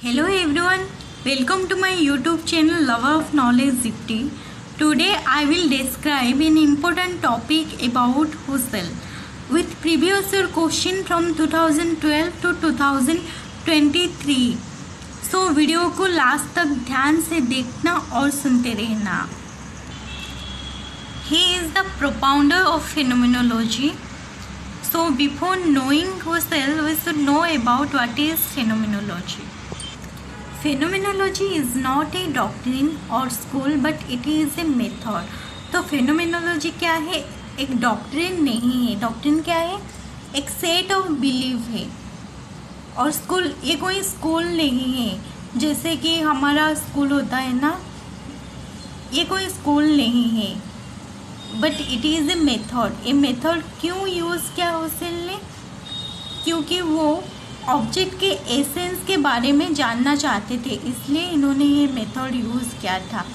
Hello everyone, welcome to my YouTube channel Lover of Knowledge Zipty. Today I will describe an important topic about Husserl with previous year question from 2012 to 2023. So video को last तक ध्यान से देखना और सुनते रहना. He is the propounder of phenomenology. So before knowing Husserl, we should know about what is phenomenology. Phenomenology is not a doctrine or school but it is a method. तो phenomenology क्या है? एक डॉक्ट्रिन नहीं है. Doctrine क्या है? एक set of believe है. और स्कूल ये कोई स्कूल नहीं है जैसे कि हमारा स्कूल होता है ना, ये कोई स्कूल नहीं है but it is a method. ये मेथड क्यों यूज़ किया हुसैन ने? क्योंकि वो ऑब्जेक्ट के एसेंस के बारे में जानना चाहते थे, इसलिए इन्होंने ये मेथड यूज़ किया था.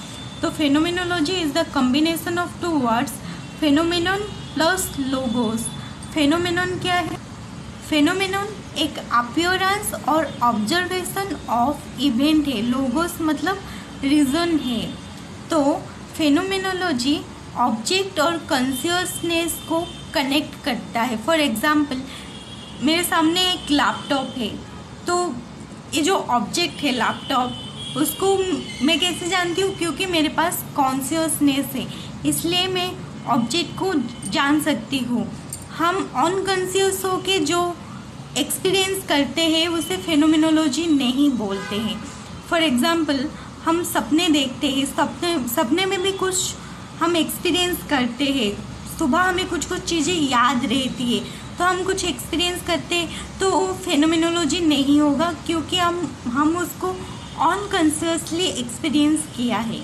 तो phenomenology is the combination of two words, phenomenon plus logos. Phenomenon क्या है? फेनोमेनन एक अपीयरेंस और ऑब्जर्वेशन ऑफ इवेंट है. लोगोस मतलब रीज़न है. तो फेनोमेनोलॉजी ऑब्जेक्ट और कॉन्शियसनेस को कनेक्ट करता है. फॉर एग्जांपल, मेरे सामने एक लैपटॉप है, तो ये जो ऑब्जेक्ट है लैपटॉप, उसको मैं कैसे जानती हूँ? क्योंकि मेरे पास कॉन्शियसनेस है, इसलिए मैं ऑब्जेक्ट को जान सकती हूँ. हम अनकॉन्शियस हो के जो एक्सपीरियंस करते हैं उसे फेनोमेनोलॉजी नहीं बोलते हैं. फॉर एग्ज़ाम्पल, हम सपने देखते हैं, सपने में भी कुछ हम एक्सपीरियंस करते हैं. सुबह हमें कुछ चीज़ें याद रहती है, तो हम कुछ एक्सपीरियंस करते हैं, तो वो फेनोमेनोलॉजी नहीं होगा क्योंकि हम उसको अनकॉन्शियसली एक्सपीरियंस किया है.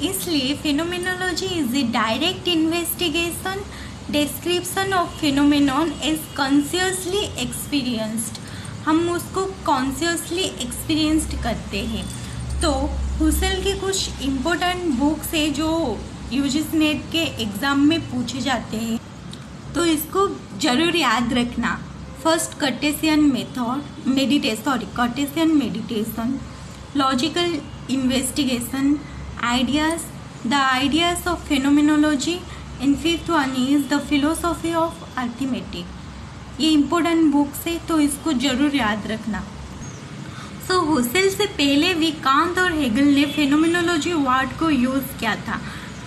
इसलिए phenomenology is a direct investigation description of phenomenon as consciously experienced. हम उसको कॉन्शियसली एक्सपीरियंस्ड करते हैं. तो हुसैल के कुछ इम्पोर्टेंट बुक्स है जो यूजीसी नेट के एग्ज़ाम में पूछे जाते हैं, तो इसको ज़रूर याद रखना. First Cartesian method, Cartesian meditation, logical investigation, the ideas of phenomenology, and fifth one is the philosophy of arithmetic. ये इम्पोर्टेंट बुक्स है, तो इसको ज़रूर याद रखना. सो हुसैल से पहले भी कांत और हेगल ने फेनोमेनोलॉजी वर्ड को यूज़ किया था.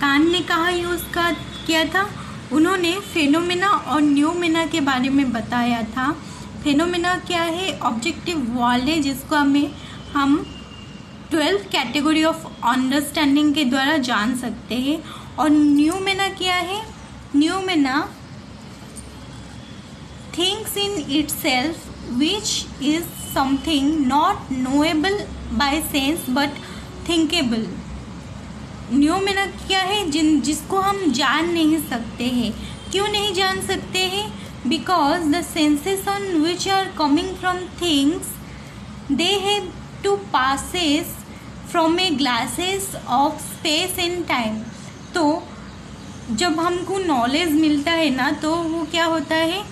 कांत ने कहाँ यूज़ किया था? उन्होंने फेनोमेना और न्यूमेना के बारे में बताया था. फेनोमेना क्या है? ऑब्जेक्टिव वर्ल्ड है जिसको हम 12 कैटेगरी ऑफ अंडरस्टैंडिंग के द्वारा जान सकते हैं. और न्यूमेना क्या है? Noumena things in itself which is something not knowable by sense but thinkable. Noumena क्या है? जिसको हम जान नहीं सकते हैं. क्यों नहीं जान सकते हैं? Because the sensation which are coming from things they have to passes from a glasses of space and time. तो जब हमको नॉलेज मिलता है ना, तो वो क्या होता है?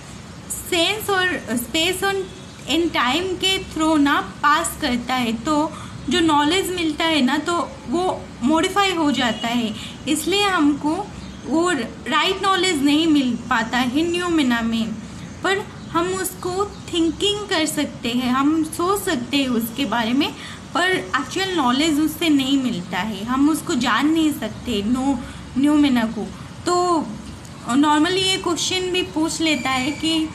सेंस और स्पेस और एंड टाइम के थ्रू ना पास करता है. तो जो नॉलेज मिलता है ना, तो वो मॉडिफाई हो जाता है, इसलिए हमको वो राइट नॉलेज नहीं मिल पाता है न्यूमेना में. पर हम उसको थिंकिंग कर सकते हैं, हम सोच सकते हैं उसके बारे में, पर एक्चुअल नॉलेज उससे नहीं मिलता है. हम उसको जान नहीं सकते न्यूमेना को. तो नॉर्मली ये क्वेश्चन भी पूछ लेता है कि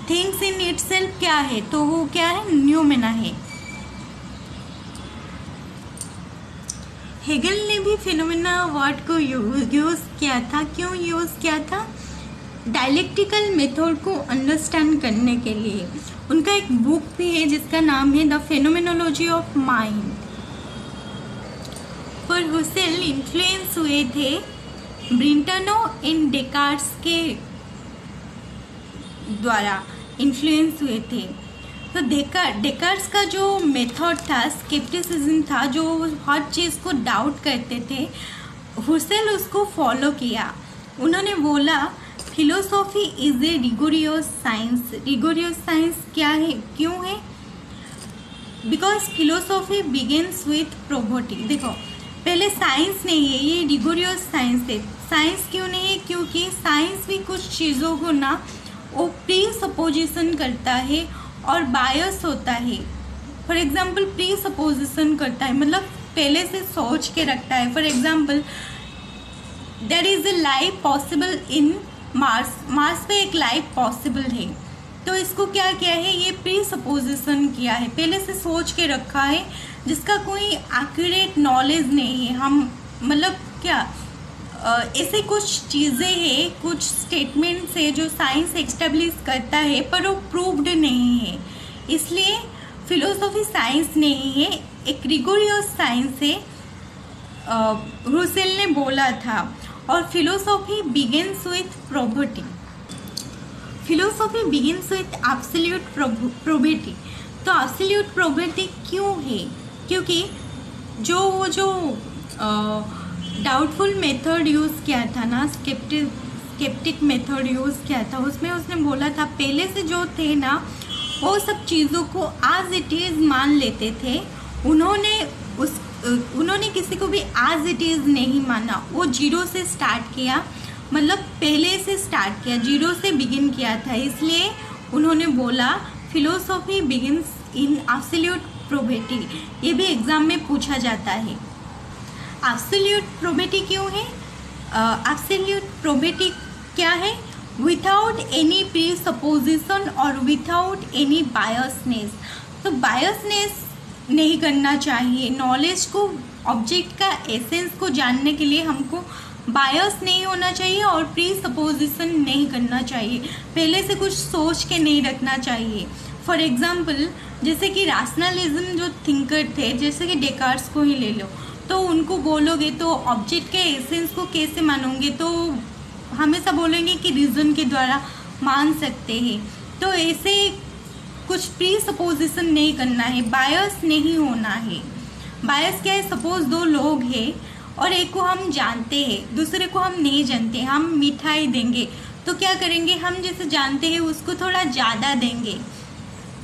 थिंग्स इन इटसेल्फ क्या है, तो वो क्या है? न्यूमेना है. हेगल ने भी फेनोमेना वर्ड को यूज़ किया था. क्यों यूज़ किया था? डायलेक्टिकल मेथड को अंडरस्टैंड करने के लिए. उनका एक बुक भी है जिसका नाम है द फेनोमेनोलॉजी ऑफ माइंड. पर हुसैल इन्फ्लुएंस हुए थे ब्रिंटनो इन डेकार्ट्स के द्वारा इन्फ्लुएंस हुए थे. तो डेकार्ट्स का जो मेथड था, स्केप्टिसिज्म था, जो हर चीज़ को डाउट करते थे, हुसैल उसको फॉलो किया. उन्होंने बोला philosophy is a rigorous science. Rigorous science क्या है? क्यों है? Because philosophy begins with poverty. देखो पहले साइंस नहीं है, ये रिगोरियस साइंस है। साइंस क्यों नहीं है? क्योंकि साइंस भी कुछ चीज़ों को ना वो प्री सपोजिशन करता है और बायस होता है। फॉर एग्जाम्पल प्री सपोजिशन करता है मतलब पहले से सोच के रखता है। For example there is a life possible in Mars, Mars पे एक लाइफ पॉसिबल है, तो इसको क्या किया है, ये प्री सपोजिशन किया है, पहले से सोच के रखा है, जिसका कोई एक्यूरेट नॉलेज नहीं है। हम मतलब क्या ऐसे कुछ चीज़ें हैं, कुछ स्टेटमेंट्स है जो साइंस एस्टेब्लिश करता है पर वो प्रूव्ड नहीं है, इसलिए फिलोसॉफी साइंस नहीं है, एक रिगोरियस साइंस है, रुसेल ने बोला था। और philosophy begins with poverty. Philosophy begins with absolute poverty. तो एब्सोल्यूट प्रोबेटी क्यों है? क्योंकि जो डाउटफुल मेथड यूज़ किया था ना, स्केप्टिक मेथड यूज़ किया था, उसमें उसने बोला था पहले से जो थे ना वो सब चीज़ों को एज इट इज़ मान लेते थे। उन्होंने किसी को भी एज इट इज़ नहीं माना, वो जीरो से स्टार्ट किया, मतलब पहले से स्टार्ट किया, जीरो से बिगिन किया था, इसलिए उन्होंने बोला फिलोसॉफी बिगिन्स इन एब्सोल्यूट प्रोबेटी। ये भी एग्ज़ाम में पूछा जाता है। एब्सोल्यूट प्रोबेटी क्यों है? एब्सोल्यूट प्रोबेटी क्या है? विदाउट एनी प्री सपोजिशन और विदाउट एनी बायसनेस। तो बायसनेस नहीं करना चाहिए, नॉलेज को, ऑब्जेक्ट का एसेंस को जानने के लिए हमको बायस नहीं होना चाहिए और प्री सपोजिशन नहीं करना चाहिए, पहले से कुछ सोच के नहीं रखना चाहिए। फॉर एग्जाम्पल जैसे कि रैशनलिज्म जो थिंकर थे, जैसे कि डेकार्ट्स को ही ले लो, तो उनको बोलोगे तो ऑब्जेक्ट के एसेंस को कैसे मानोगे, तो हमेशा बोलेंगे कि रीज़न के द्वारा मान सकते हैं। तो ऐसे कुछ प्री सपोजिशन नहीं करना है, बायस नहीं होना है। बायस क्या है? सपोज दो लोग हैं और एक को हम जानते हैं, दूसरे को हम नहीं जानते, हम मिठाई देंगे तो क्या करेंगे, हम जैसे जानते हैं उसको थोड़ा ज़्यादा देंगे।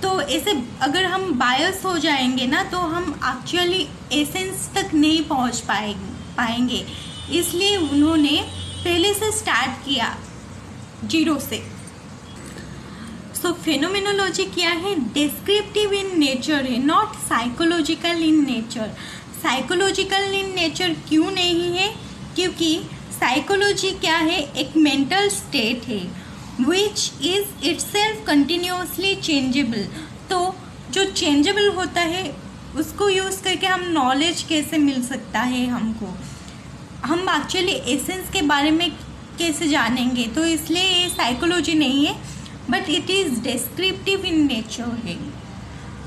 तो ऐसे अगर हम बायस हो जाएंगे ना तो हम एक्चुअली एसेंस तक नहीं पहुंच पाएंगे, इसलिए उन्होंने पहले से स्टार्ट किया जीरो से। सो फेनोमेनोलॉजी क्या है? डिस्क्रिप्टिव इन नेचर है, not psychological in nature. Psychological in nature क्यों नहीं है? क्योंकि साइकोलॉजी क्या है? एक मेंटल स्टेट है which is itself continuously changeable. तो जो चेंजेबल होता है उसको यूज़ करके हम नॉलेज कैसे मिल सकता है हमको, हम एक्चुअली एसेंस के बारे में कैसे जानेंगे, तो इसलिए ये साइकोलॉजी नहीं है but it is descriptive in nature है।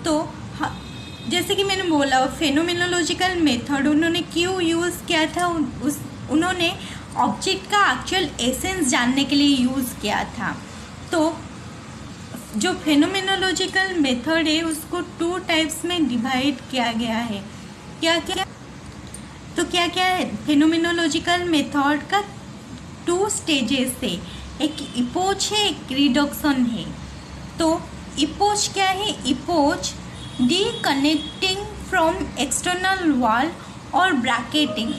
तो जैसे कि मैंने बोला फेनोमेनोलॉजिकल मेथड उन्होंने क्यों यूज़ किया था, उन्होंने ऑब्जेक्ट का एक्चुअल एसेंस जानने के लिए यूज़ किया था। तो जो फेनोमेनोलॉजिकल मेथड है उसको 2 टाइप्स में डिवाइड किया गया है। क्या क्या? तो क्या क्या है? फेनोमेनोलॉजिकल मेथड का 2 स्टेजेस है, एक इपोच है, एक रिडक्शन है। तो इपोच क्या है? इपोच डिकनेक्टिंग फ्रॉम एक्सटर्नल वॉल और ब्रैकेटिंग।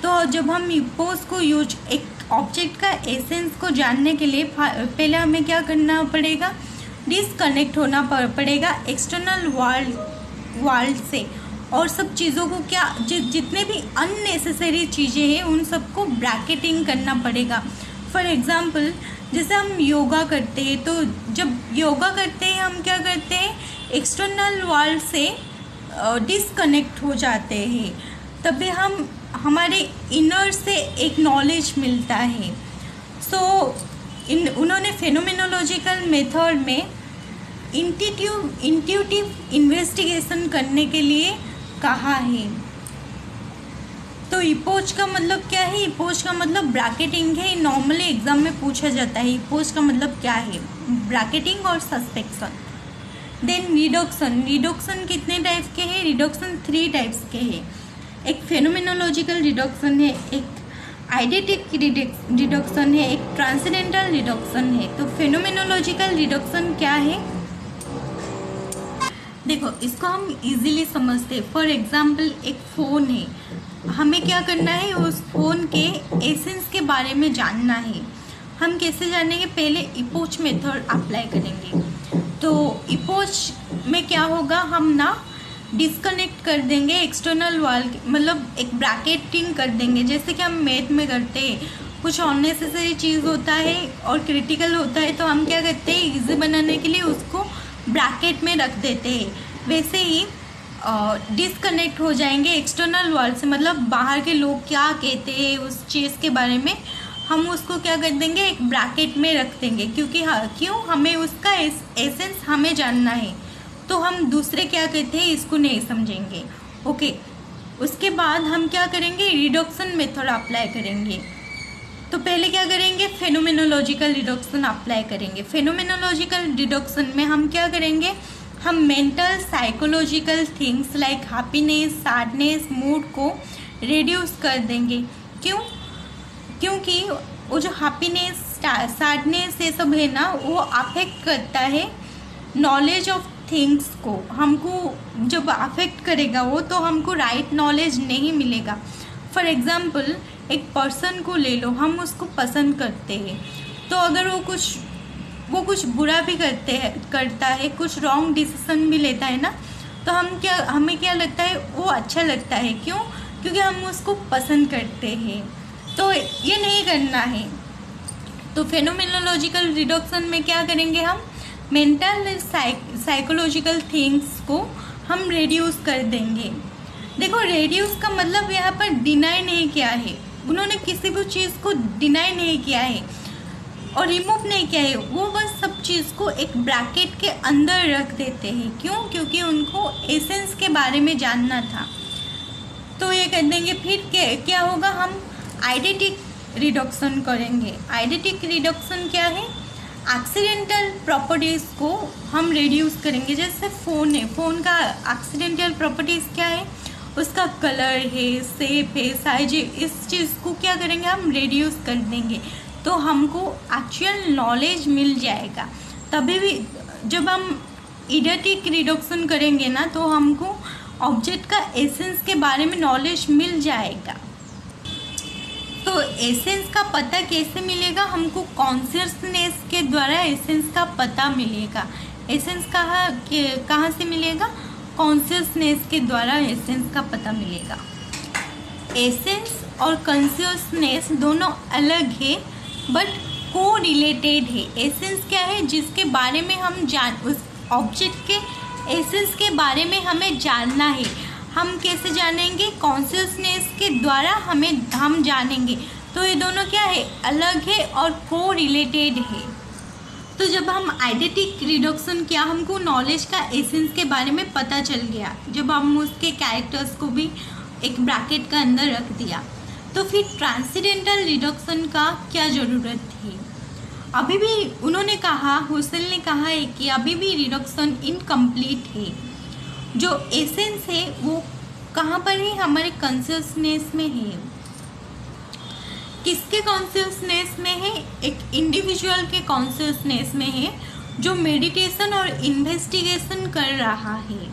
तो जब हम इपोज को यूज एक ऑब्जेक्ट का एसेंस को जानने के लिए पहले हमें क्या करना पड़ेगा? डिसकनेक्ट होना पड़ेगा एक्सटर्नल वर्ल्ड से, और सब चीज़ों को क्या जितने भी अननेसेसरी चीज़ें हैं उन सबको ब्रैकेटिंग करना पड़ेगा। फॉर एग्ज़ाम्पल जैसे हम योगा करते हैं, तो जब योगा करते हैं हम क्या करते हैं? एक्सटर्नल वर्ल्ड से डिसकनेक्ट हो जाते हैं, तभी हम हमारे इनर से एक नॉलेज मिलता है। सो उन्होंने फेनोमेनोलॉजिकल मेथड में इंट्यूटिव इन्वेस्टिगेशन करने के लिए कहा है। तो इपोज का मतलब क्या है? इपोज का मतलब ब्रैकेटिंग है, नॉर्मली एग्जाम में पूछा जाता है इपोज का मतलब क्या है, ब्रैकेटिंग और सस्पेक्शन। देन रिडक्शन कितने टाइप के हैं? रिडक्शन 3 टाइप्स के हैं। एक फेनोमेनोलॉजिकल रिडक्शन है, एक आइडेटिक रिडक्शन है, एक ट्रांसेंडेंटल रिडक्शन है। तो फेनोमेनोलॉजिकल रिडक्शन क्या है? देखो, इसको हम इजीली समझते हैं। फॉर एग्जांपल, एक फ़ोन है, हमें क्या करना है, उस फ़ोन के एसेंस के बारे में जानना है। हम कैसे जानेंगे? पहले इपोच मेथड अप्लाई करेंगे। तो इपोच में क्या होगा, हम ना डिस्कनेक्ट कर देंगे एक्सटर्नल वाल, मतलब एक ब्रैकेटिंग कर देंगे, जैसे कि हम मैथ में करते हैं। कुछ अननेसेसरी चीज़ होता है और क्रिटिकल होता है, तो हम क्या करते हैं, इजी बनाने के लिए उसको ब्रैकेट में रख देते हैं। वैसे ही डिस्कनेक्ट हो जाएंगे एक्सटर्नल वर्ल्ड से, मतलब बाहर के लोग क्या कहते हैं उस चीज़ के बारे में, हम उसको क्या कर देंगे, एक ब्रैकेट में रख देंगे। क्योंकि क्यों, हमें उसका एसेंस हमें जानना है, तो हम दूसरे क्या कहते हैं इसको नहीं समझेंगे। ओके, उसके बाद हम क्या करेंगे, रिडक्शन मेथड अप्लाई करेंगे। तो पहले क्या करेंगे, फेनोमेनोलॉजिकल रिडक्शन अप्लाई करेंगे। फेनोमेनोलॉजिकल रिडक्शन में हम क्या करेंगे, हम mental psychological things like happiness, sadness, mood को रिड्यूस कर देंगे। क्यों? क्योंकि वो जो हैप्पीनेस, सैडनेस ये सब है ना, वो अफेक्ट करता है नॉलेज ऑफ थिंग्स को। हमको जब अफेक्ट करेगा वो, तो हमको राइट नॉलेज नहीं मिलेगा। फॉर एग्ज़ाम्पल, एक पर्सन को ले लो, हम उसको पसंद करते हैं, तो अगर वो कुछ बुरा भी करता है, कुछ रॉन्ग डिसीजन भी लेता है ना, तो हमें क्या लगता है, वो अच्छा लगता है। क्यों? क्योंकि हम उसको पसंद करते हैं। तो ये नहीं करना है। तो फेनोमेनोलॉजिकल रिडक्शन में क्या करेंगे, हम मेंटल साइकोलॉजिकल थिंग्स को हम रिड्यूस कर देंगे। देखो, रिड्यूस का मतलब यहाँ पर डिनाई नहीं किया है, उन्होंने किसी भी चीज़ को डिनाई नहीं किया है और रिमूव नहीं किया है, वो बस सब चीज़ को एक ब्रैकेट के अंदर रख देते हैं। क्यों? क्योंकि उनको एसेंस के बारे में जानना था, तो ये कर देंगे। फिर क्या होगा, हम आइडेंटिक रिडक्शन करेंगे। आइडेंटिक रिडक्शन क्या है, एक्सीडेंटल प्रॉपर्टीज़ को हम रिड्यूस करेंगे। जैसे फ़ोन है, फ़ोन का एक्सीडेंटल प्रॉपर्टीज़ क्या है, उसका कलर है, शेप है, साइज है, इस चीज़ को क्या करेंगे, हम रिड्यूस कर देंगे, तो हमको एक्चुअल नॉलेज मिल जाएगा। तभी भी जब हम इडेटिक रिडक्शन करेंगे ना, तो हमको ऑब्जेक्ट का एसेंस के बारे में नॉलेज मिल जाएगा। तो एसेंस का पता कैसे मिलेगा, हमको कॉन्शियसनेस के द्वारा एसेंस का पता मिलेगा। एसेंस कहाँ से मिलेगा, कॉन्शियसनेस के द्वारा एसेंस का पता मिलेगा। एसेंस और कॉन्शियसनेस दोनों अलग है बट को रिलेटेड है। एसेंस क्या है, जिसके बारे में हम उस ऑब्जेक्ट के एसेंस के बारे में हमें जानना है। हम कैसे जानेंगे, कॉन्शियसनेस के द्वारा हम जानेंगे। तो ये दोनों क्या है, अलग है और को रिलेटेड है। तो जब हम आइडेंटिक रिडक्शन किया, हमको नॉलेज का एसेंस के बारे में पता चल गया, जब हम उसके कैरेक्टर्स को भी एक ब्रैकेट का अंदर रख दिया, तो फिर ट्रांसेंडेंटल रिडक्शन का क्या ज़रूरत थी। अभी भी उन्होंने कहा, हुसेल ने कहा है कि अभी भी रिडक्शन इनकम्प्लीट है। जो एसेंस है वो कहाँ पर है, हमारे कॉन्शियसनेस में है। किसके कॉन्शियसनेस में है, एक इंडिविजुअल के कॉन्शियसनेस में है जो मेडिटेशन और इन्वेस्टिगेशन कर रहा है।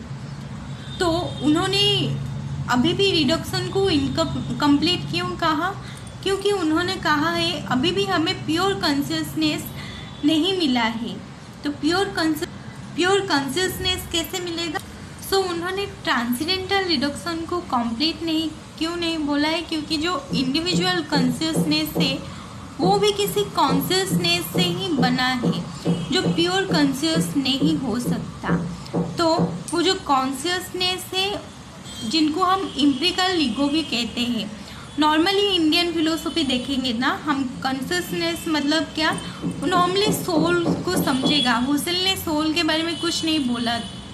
तो उन्होंने अभी भी रिडक्शन को इनकम्प्लीट क्यों कहा, क्योंकि उन्होंने कहा है अभी भी हमें प्योर कॉन्शियसनेस नहीं मिला है। तो प्योर कॉन्शियसनेस कैसे मिलेगा। सो उन्होंने ट्रांसेंडेंटल रिडक्शन को कंप्लीट क्यों नहीं बोला है, क्योंकि जो इंडिविजुअल कॉन्शियसनेस है वो भी किसी कॉन्शियसनेस से ही बना है, जो प्योर कॉन्शियस नहीं हो सकता। तो वो जो कॉन्शियसनेस है, जिनको हम इम्प्रिकल ईगो भी कहते हैं। नॉर्मली इंडियन फिलोसफी देखेंगे ना हम, कॉन्शियसनेस मतलब क्या, नॉर्मली सोल को समझेगा। हुसेल ने सोल के बारे में कुछ नहीं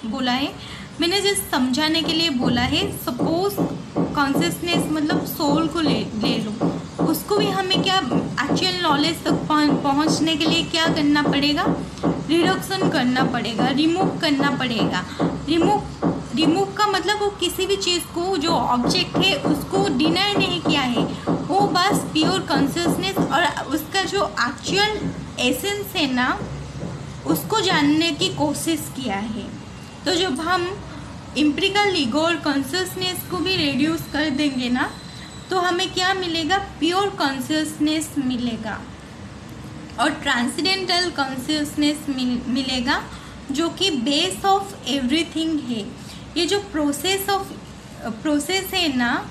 बोला है, मैंने जस्ट समझाने के लिए बोला है। सपोज कॉन्शियसनेस मतलब सोल को ले लो, उसको भी हमें क्या एक्चुअल नॉलेज तक पहुंचने के लिए क्या करना पड़ेगा, रिडक्शन करना पड़ेगा, रिमूव करना पड़ेगा। रिमूव का मतलब वो किसी भी चीज़ को, जो ऑब्जेक्ट है उसको डिनाई नहीं किया है, वो बस प्योर कॉन्शियसनेस और उसका जो एक्चुअल एसेंस है ना, उसको जानने की कोशिश किया है। तो जब हम एम्पिरिकल ईगो और कॉन्शियसनेस को भी रिड्यूस कर देंगे ना, तो हमें क्या मिलेगा? प्योर कॉन्शियसनेस मिलेगा और ट्रांसेंडेंटल कॉन्शियसनेस मिलेगा, जो कि बेस ऑफ एवरीथिंग है। ये जो प्रोसेस है ना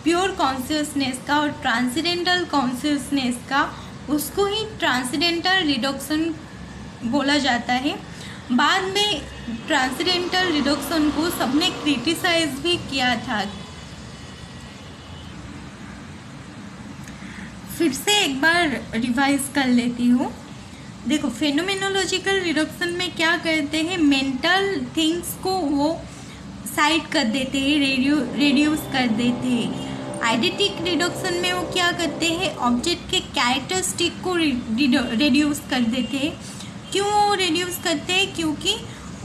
प्योर कॉन्शियसनेस का और ट्रांसेंडेंटल कॉन्शियसनेस का, उसको ही ट्रांसेंडेंटल रिडक्शन बोला जाता है। बाद में ट्रांसेंडेंटल रिडक्शन को सबने क्रिटिसाइज भी किया था। फिर से एक बार रिवाइज कर लेती हूँ। देखो, फेनोमेनोलॉजिकल रिडक्शन में क्या करते हैं? मेंटल थिंग्स को वो साइड कर देते हैं, रेड्यूस कर देते हैं। आइडेंटिक रिडक्शन में वो क्या करते हैं? ऑब्जेक्ट के कैरेक्टरिस्टिक को रेड्यूस कर देते हैं। क्यों वो रेड्यूस करते हैं? क्योंकि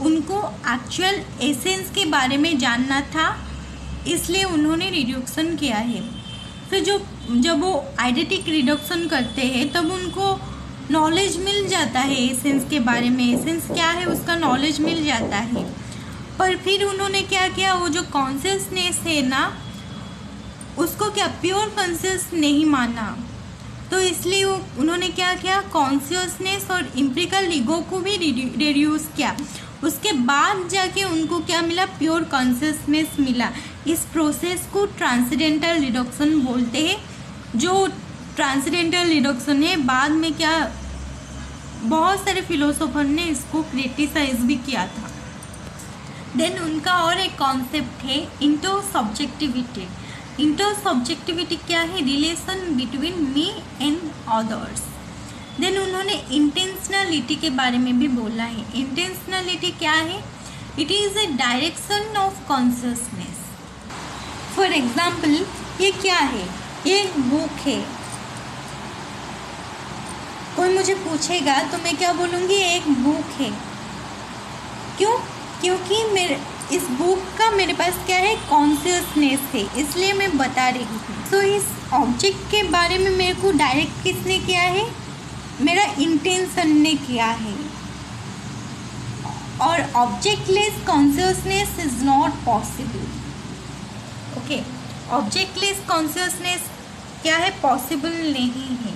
उनको एक्चुअल एसेंस के बारे में जानना था, इसलिए उन्होंने रिडक्शन किया है। फिर जब वो आइडेंटिक रिडक्शन करते हैं तब उनको नॉलेज मिल जाता है एसेंस के बारे में, एसेंस क्या है उसका नॉलेज मिल जाता है। पर फिर उन्होंने क्या किया? वो जो कॉन्शियसनेस है ना, उसको क्या प्योर कॉन्शियस नहीं माना, तो इसलिए उन्होंने क्या किया? कॉन्शियसनेस और एम्पिरिकल ईगो को भी रिड्यूस किया। उसके बाद जाके उनको क्या मिला? प्योर कॉन्शियसनेस मिला। इस प्रोसेस को ट्रांसेंडेंटल रिडक्शन बोलते हैं। जो ट्रांसेंडेंटल रिडक्शन है, बाद में क्या बहुत सारे फिलोसोफर ने इसको क्रिटिसाइज भी किया था। देन उनका और एक कॉन्सेप्ट है इंटरसब्जेक्टिविटी। इंटरसब्जेक्टिविटी क्या है? Relation between me and others. Then उन्होंने इंटेंशनलिटी के बारे में भी बोला है। इंटेंशनलिटी क्या है? It is a direction of consciousness. For example, ये क्या है? ये एक बुक है। कोई मुझे पूछेगा तो मैं क्या बोलूँगी? एक बुक है। क्यों? क्योंकि इस बुक का मेरे पास क्या है? कॉन्शियसनेस है, इसलिए मैं बता रही हूँ। तो इस ऑब्जेक्ट के बारे में मेरे को डायरेक्ट किसने किया है? मेरा इंटेंशन ने किया है। और objectless consciousness is not possible. Okay, objectless consciousness क्या है? पॉसिबल नहीं है।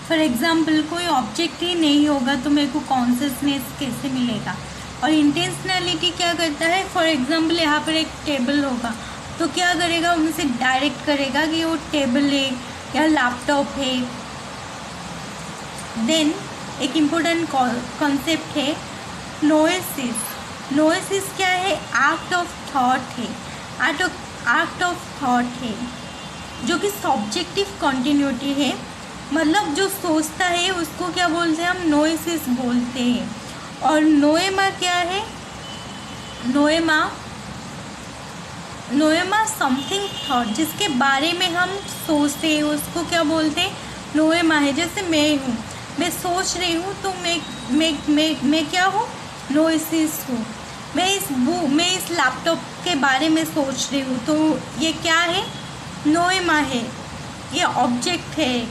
फॉर एग्जाम्पल, कोई ऑब्जेक्ट ही नहीं होगा तो मेरे को कॉन्शियसनेस कैसे मिलेगा? और इंटेंशनलिटी क्या करता है? फॉर एग्जाम्पल, यहाँ पर एक टेबल होगा तो क्या करेगा? उनसे डायरेक्ट करेगा कि वो टेबल है या लैपटॉप है। देन एक इम्पोर्टेंट कॉन्सेप्ट है नोएसिस। नोएसिस क्या है? एक्ट ऑफ थॉट है। एक्ट ऑफ थॉट है, जो कि सब्जेक्टिव कॉन्टिन्यूटी है। मतलब जो सोचता है उसको क्या बोलते हैं? हम नोएसिस बोलते हैं। और नोएमा क्या है? नोएमा समथिंग थॉट, जिसके बारे में हम सोचते हैं उसको क्या बोलते हैं? नोएमा है। जैसे मैं हूँ, मैं सोच रही हूँ तो मैं क्या हूँ? नोएसिस हूँ। मैं इस लैपटॉप के बारे में सोच रही हूँ तो ये क्या है? नोएमा है, ये ऑब्जेक्ट है।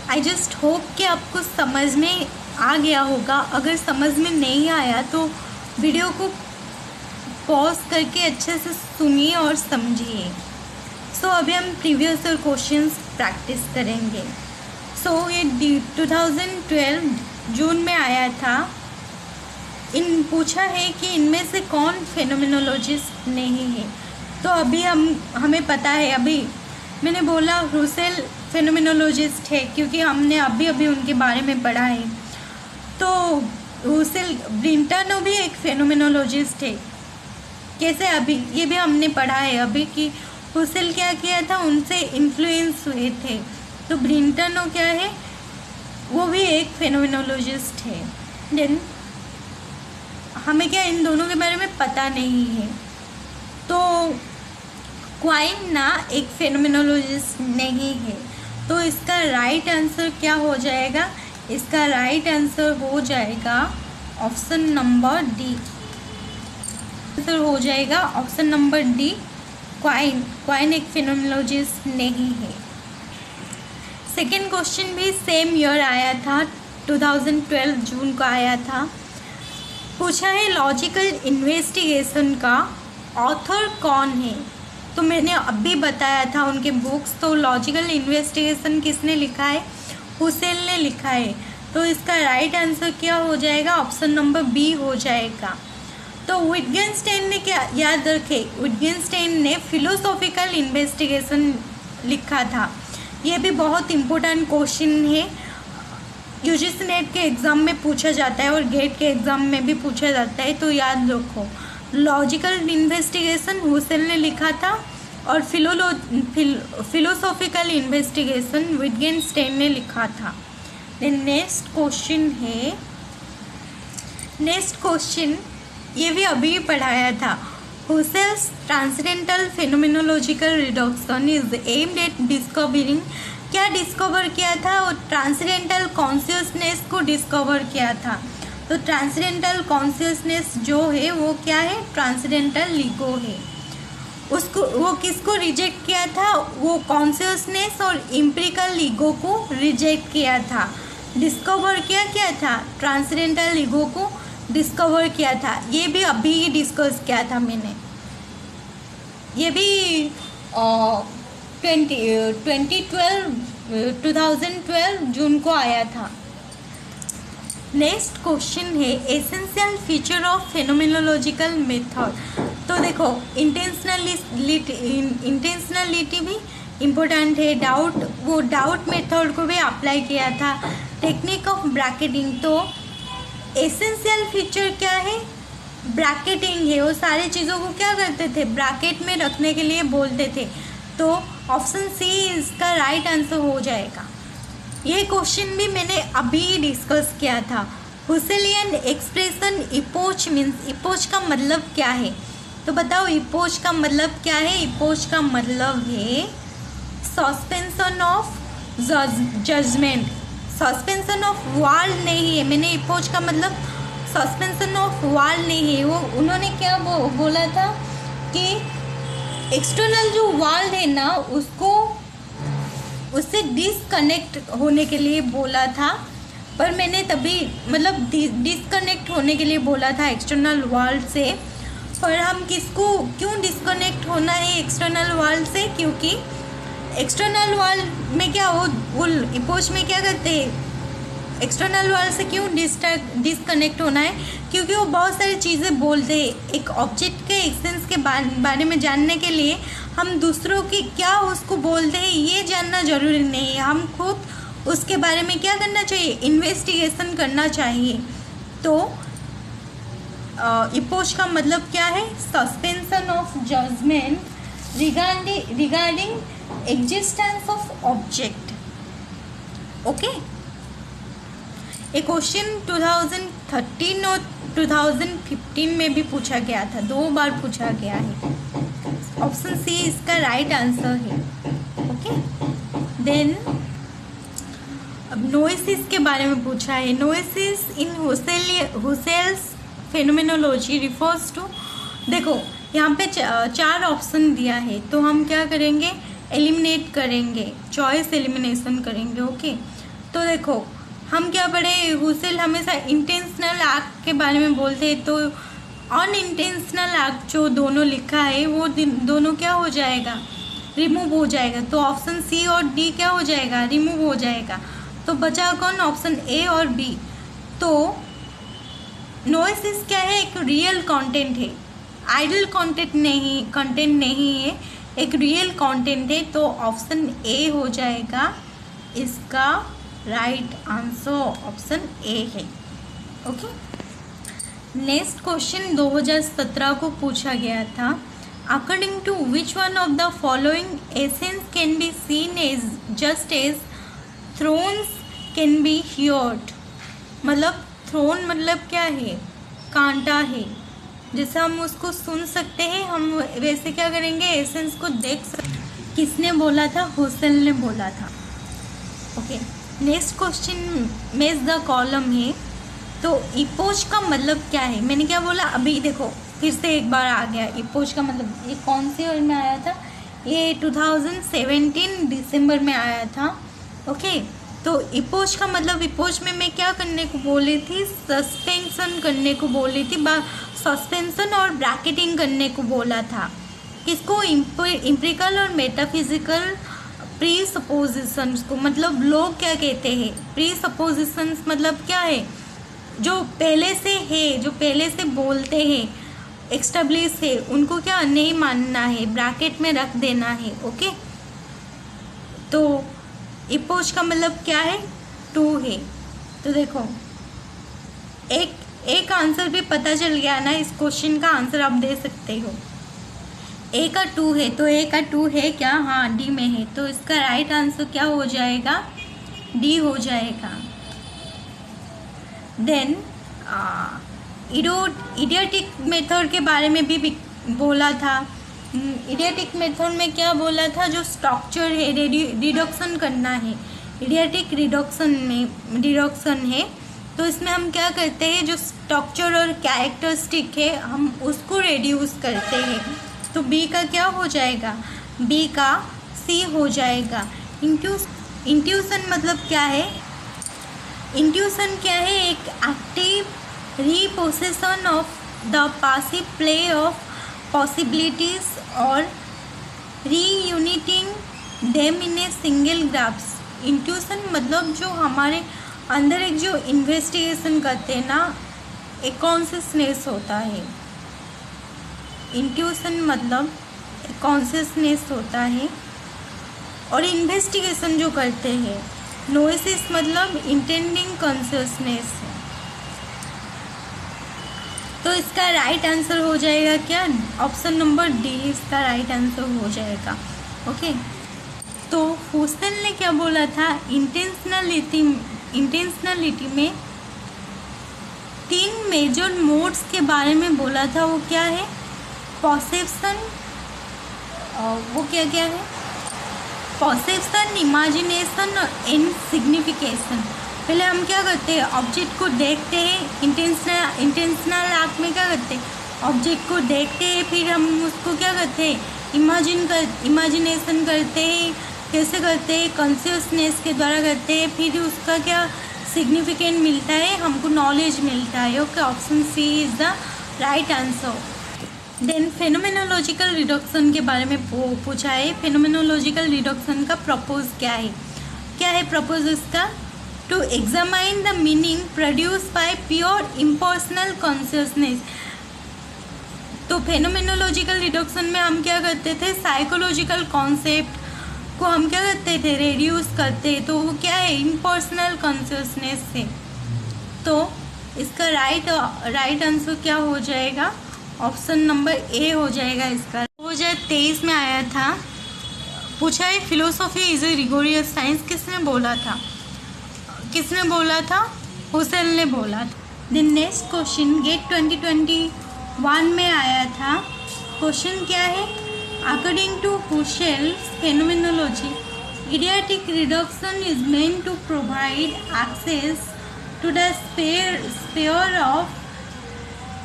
आई जस्ट होप कि आपको समझ में आ गया होगा। अगर समझ में नहीं आया तो वीडियो को पॉज करके अच्छे से सुनिए और समझिए। सो अभी हम प्रीवियस ईयर क्वेश्चंस प्रैक्टिस करेंगे। सो ये 2012 जून में आया था। पूछा है कि इनमें से कौन फेनोमेनोलॉजिस्ट नहीं है। तो अभी हमें पता है, अभी मैंने बोला रुसेल फेनोमेनोलॉजिस्ट है क्योंकि हमने अभी उनके बारे में पढ़ा है। तो रुसेल ब्रिंटनो भी एक फेनोमेनोलॉजिस्ट है। कैसे? अभी ये भी हमने पढ़ा है अभी कि रुसेल क्या किया था? उनसे इन्फ्लुएंस हुए थे। तो ब्रिंटनो क्या है? वो भी एक फेनोमेनोलॉजिस्ट है। देन हमें क्या इन दोनों के बारे में पता नहीं है। तो क्वाइन ना एक फेनोमेनोलॉजिस्ट नहीं है। तो इसका राइट आंसर क्या हो जाएगा? इसका राइट आंसर हो जाएगा ऑप्शन नंबर डी। आंसर हो जाएगा ऑप्शन नंबर डी, क्वाइन एक फेनोमेनोलॉजिस्ट नहीं है। सेकेंड क्वेश्चन भी सेम ईयर आया था 2012 जून को आया था। पूछा है लॉजिकल इन्वेस्टिगेशन का ऑथर कौन है। तो मैंने अभी बताया था उनके बुक्स। तो लॉजिकल इन्वेस्टिगेशन किसने लिखा है? हुसेल ने लिखा है। तो इसका राइट आंसर क्या हो जाएगा? ऑप्शन नंबर बी हो जाएगा। तो विटगेनस्टाइन ने क्या याद रखे? विटगेनस्टाइन ने फिलोसॉफिकल इन्वेस्टिगेशन लिखा था। ये भी बहुत इम्पोर्टेंट क्वेश्चन है, यूजीसी नेट के एग्ज़ाम में पूछा जाता है और गेट के एग्ज़ाम में भी पूछा जाता है। तो याद रखो, लॉजिकल इन्वेस्टिगेशन हुसेल ने लिखा था और फिलोसॉफिकल इन्वेस्टिगेशन विटगेनस्टाइन ने लिखा था। देन नेक्स्ट क्वेश्चन ये भी अभी पढ़ाया था। Husserl's transcendental phenomenological reduction is aimed at discovering, क्या डिस्कवर किया था? और ट्रांसेंडेंटल कॉन्शियसनेस को डिस्कवर किया था। तो ट्रांसेंडेंटल कॉन्शियसनेस जो है वो क्या है? ट्रांसेंडेंटल ईगो है। उसको वो किसको रिजेक्ट किया था? वो कॉन्शियसनेस और एम्पिरिकल ईगो को रिजेक्ट किया था। डिस्कवर क्या था? ट्रांसेंडेंटल ईगो को डिस्कवर किया था। ये भी अभी ही डिस्कस किया था मैंने। ये भी 2012 जून को आया था। नेक्स्ट क्वेश्चन है essential feature of phenomenological method. तो देखो इंटेंशनलिटी भी इम्पोर्टेंट है। डाउट मेथड को भी अप्लाई किया था। टेक्निक ऑफ ब्रैकेटिंग, तो एसेंशियल फीचर क्या है? ब्रैकेटिंग है। वो सारी चीज़ों को क्या करते थे? ब्रैकेट में रखने के लिए बोलते थे। तो ऑप्शन सी इसका राइट आंसर हो जाएगा। ये क्वेश्चन भी मैंने अभी डिस्कस किया था। हुसेलियन एक्सप्रेशन इपोच मीन्स, इपोच का मतलब क्या है? तो बताओ इपोच का मतलब क्या है? इपोच का मतलब है suspension of judgement. Suspension of world नहीं है। मैंने इपोच का मतलब सस्पेंशन ऑफ वर्ल्ड नहीं है। वो उन्होंने क्या बोला था कि एक्सटर्नल जो वर्ल्ड है ना उससे डिसकनेक्ट होने के लिए बोला था। पर मैंने तभी मतलब डिसकनेक्ट होने के लिए बोला था एक्सटर्नल वर्ल्ड से। पर हम क्यों डिसकनेक्ट होना है एक्सटर्नल वर्ल्ड से? क्योंकि एक्सटर्नल वर्ल्ड में क्या वो इपोच में क्या करते हैं? एक्सटर्नल वर्ल्ड से क्यों डिसकनेक्ट होना है? क्योंकि वो बहुत सारी चीज़ें बोलते हैं। एक ऑब्जेक्ट के एक्सटेंस के बारे में जानने के लिए हम दूसरों की क्या उसको बोलते हैं ये जानना ज़रूरी नहीं है। हम खुद उसके बारे में क्या करना चाहिए? इन्वेस्टिगेशन करना चाहिए। तो इपोच का मतलब क्या है? Suspension of judgement regarding existence of object. Okay, एक क्वेश्चन 2013 और 2015 में भी पूछा गया था। 2 बार पूछा गया है। ऑप्शन सी इसका राइट आंसर है। ओके, देन अब नोएसिस के बारे में पूछा है। नोएसिस इन हुसेल्स फेनोमेनोलॉजी रिफर्स टू, देखो यहाँ पे 4 ऑप्शन दिया है। तो हम क्या करेंगे? एलिमिनेट करेंगे, चॉइस एलिमिनेशन करेंगे। ओके, तो देखो हम क्या पढ़े? हुसेल हमेशा इंटेंशनल एक्ट के बारे में बोलते हैं। तो अनइंटेंशनल एक्ट जो दोनों लिखा है वो दोनों क्या हो जाएगा? रिमूव हो जाएगा। तो ऑप्शन सी और डी क्या हो जाएगा? रिमूव हो जाएगा। तो बचा कौन? ऑप्शन ए और बी। तो नोएसिस क्या है? एक रियल कंटेंट है, आइडल कंटेंट नहीं है, एक रियल कंटेंट है। तो ऑप्शन ए हो जाएगा इसका राइट आंसर। ऑप्शन ए है। ओके, नेक्स्ट क्वेश्चन 2017 को पूछा गया था। According to which one of the following essence can be seen as just as thrones can be heard. मतलब थ्रोन मतलब क्या है? कांटा है। जैसे हम उसको सुन सकते हैं, हम वैसे क्या करेंगे? एसेंस को देख सकते। किसने बोला था? हुसेल ने बोला था। ओके, नेक्स्ट क्वेश्चन मेज द कॉलम है। तो इपोच का मतलब क्या है? मैंने क्या बोला अभी? देखो फिर से एक बार आ गया। इपोच का मतलब ये कौन से ईयर में आया था? ये 2017 दिसंबर में आया था। ओके, तो इपोज का मतलब, इपोज में मैं क्या करने को बोली थी, सस्पेंशन करने को बोली थी, सस्पेंशन और ब्रैकेटिंग करने को बोला था। किसको, इम्प्रिकल और मेटाफिजिकल प्री सपोजिशंस को। मतलब लोग क्या कहते हैं, प्री सपोजिशंस मतलब क्या है, जो पहले से है, जो पहले से बोलते हैं, एस्टेब्लिश है, उनको क्या नहीं मानना है, ब्रैकेट में रख देना है। ओके, तो इपोज का मतलब क्या है, टू है। तो देखो एक आंसर भी पता चल गया ना, इस क्वेश्चन का आंसर आप दे सकते हो। ए का टू है, तो ए का टू है क्या, हाँ डी में है, तो इसका राइट आंसर क्या हो जाएगा, डी हो जाएगा। देन इडियोटिक मेथड के बारे में भी बोला था। इडियोटिक मेथड में क्या बोला था, जो स्ट्रक्चर है, रिडक्शन करना है, इडियोटिक रिडक्शन है। तो इसमें हम क्या करते हैं, जो स्ट्रक्चर और कैरेक्टरिस्टिक है हम उसको रिड्यूस करते हैं। तो बी का क्या हो जाएगा, बी का सी हो जाएगा। इंट्यूशन मतलब क्या है, इंट्यूशन क्या है, एक active repossession of the passive play of possibilities और reuniting them in a single graphs. Intuition मतलब जो हमारे अंदर एक जो इन्वेस्टिगेशन करते हैं ना, एक कॉन्शियसनेस होता है। इंट्यूशन मतलब कॉन्शियसनेस होता है, और इन्वेस्टिगेशन जो करते हैं, नोएसिस मतलब इंटेंडिंग कॉन्शियसनेस है। तो इसका राइट आंसर हो जाएगा क्या, ऑप्शन नंबर डी इसका राइट आंसर हो जाएगा। ओके, तो हुसेन ने क्या बोला था, इंटेंशनलिटी में 3 मेजर मोड्स के बारे में बोला था। वो क्या है, परसेप्शन, वो क्या क्या है, परसेप्शन, इमेजिनेशन एंड सिग्निफिकेशन। पहले हम क्या करते हैं, ऑब्जेक्ट को देखते हैं, इंटेंशनल एक्ट में क्या करते हैं, ऑब्जेक्ट को देखते हैं, फिर हम उसको क्या करते हैं, इमेजिनेशन करते हैं। कैसे करते हैं, कॉन्शियसनेस के द्वारा करते हैं, फिर उसका क्या सिग्निफिकेंट मिलता है, हमको नॉलेज मिलता है। Okay, option C is the right answer. Then phenomenological reduction के बारे में पूछा है। फेनोमेनोलॉजिकल रिडक्शन का प्रपोज क्या है प्रपोज इसका, to examine the meaning produce by pure impersonal consciousness. तो फेनोमेनोलॉजिकल रिडक्शन में हम क्या करते थे, साइकोलॉजिकल कॉन्सेप्ट को हम क्या करते थे, रिड्यूस करते, तो वो क्या है, इम्पर्सनल कॉन्शियसनेस से। तो इसका राइट आंसर क्या हो जाएगा, ऑप्शन नंबर ए हो जाएगा। इसका 2023 में आया था, पूछा है philosophy is a rigorous science, किसने बोला था, हुसेन ने बोला था। देन नेक्स्ट क्वेश्चन गेट 2021 में आया था। क्वेश्चन क्या है, according to Husserl's phenomenology, eidetic reduction is meant to provide access to the sphere of.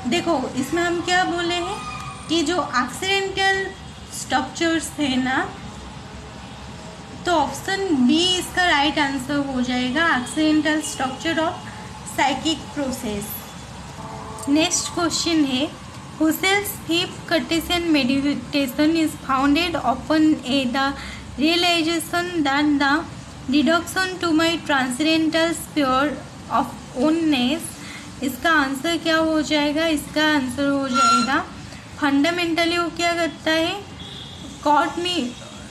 देखो इसमें हम क्या बोले हैं कि जो एक्सीडेंटल स्ट्रक्चर्स है ना, तो ऑप्शन बी इसका राइट आंसर हो जाएगा, accidental structure of psychic process. Next question है, Husserl's fifth Cartesian meditation is founded upon the realization that the reduction to my transcendental sphere of ownness. इसका answer क्या हो जाएगा, इसका आंसर हो जाएगा फंडामेंटली वो क्या करता है, caught me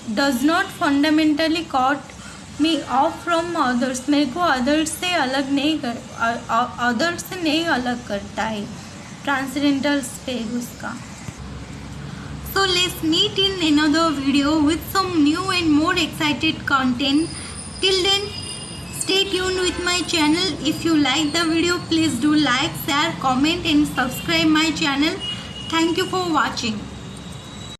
does not fundamentally caught me of from others, मेरे को अदर्स से नहीं अलग करता है, ट्रांसेंडेंटल स्पेस उसका। So let's meet in another video with some new and more excited content. Till then, stay tuned with my channel. If you like the video, please do like, share, comment and subscribe my channel. Thank you for watching.